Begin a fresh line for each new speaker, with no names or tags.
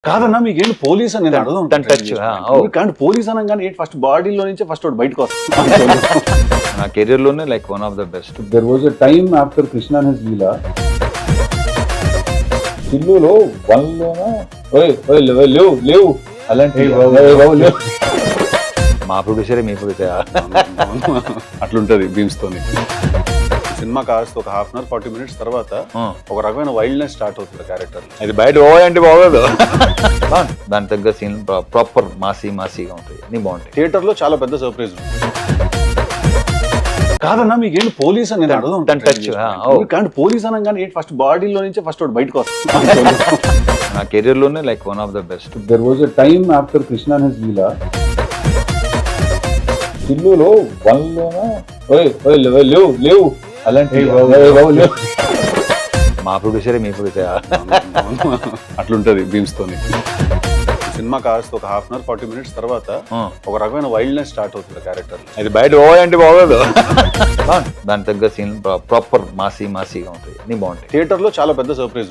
కాదన్నా మీకేంటి పోలీస్ అని నేను అడగను
టచ్
కానీ పోలీస్ అనగానే ఏంటి ఫస్ట్ బాడీలో నుంచే ఫస్ట్ ఒకటి బయటకు వస్తుంది
నా కెరీర్ లోనే like one of the best.
There was a time after Krishna and his Leela. చిల్లులో వన్లోనా లేవు అలాంటి
మా ప్రొడ్యూసరే మీ ప్రొడ్యూసర్.
అట్లుంటది బీమ్స్ తోని. సినిమా కాస్త ఒక హాఫ్ అన్ అవర్ 40 minutes తర్వాత ఒక రకమైన వైల్డ్నెస్ స్టార్ట్ అవుతుంది క్యారెక్టర్.
అది బయట పోవాలంటే బాగోదు. దాని తగ్గ సీన్ ప్రాపర్ మాసీగా ఉంటాయి, అన్ని బాగుంటాయి.
థియేటర్ లో చాలా పెద్ద సర్ప్రైజ్. కాదన్నా మీకేంటి పోలీస్ అని నేను అడగను
టచ్
కానీ పోలీస్ అనగానే ఏంటి ఫస్ట్ బాడీలో నుంచే ఫస్ట్ ఒకటి బయటకు వస్తుంది
నా కెరీర్ లోనే like one of the best.
There was a time after Krishna and his Leela. చిల్లులో వన్లోనా లేవు అలాంటి
మా ప్రొడ్యూసరే మీ ప్రొడ్యూసర్.
అట్లుంటది బీమ్స్ తోని. సినిమా కాస్త ఒక హాఫ్ అన్ అవర్ 40 minutes తర్వాత ఒక రకమైన వైల్డ్నెస్ స్టార్ట్ అవుతుంది క్యారెక్టర్.
అది బయట పోవాలంటే బాగోదు. దాని తగ్గ సీన్ ప్రాపర్ మాసీగా ఉంటాయి, అన్ని బాగుంటాయి.
థియేటర్ లో చాలా పెద్ద సర్ప్రైజ్.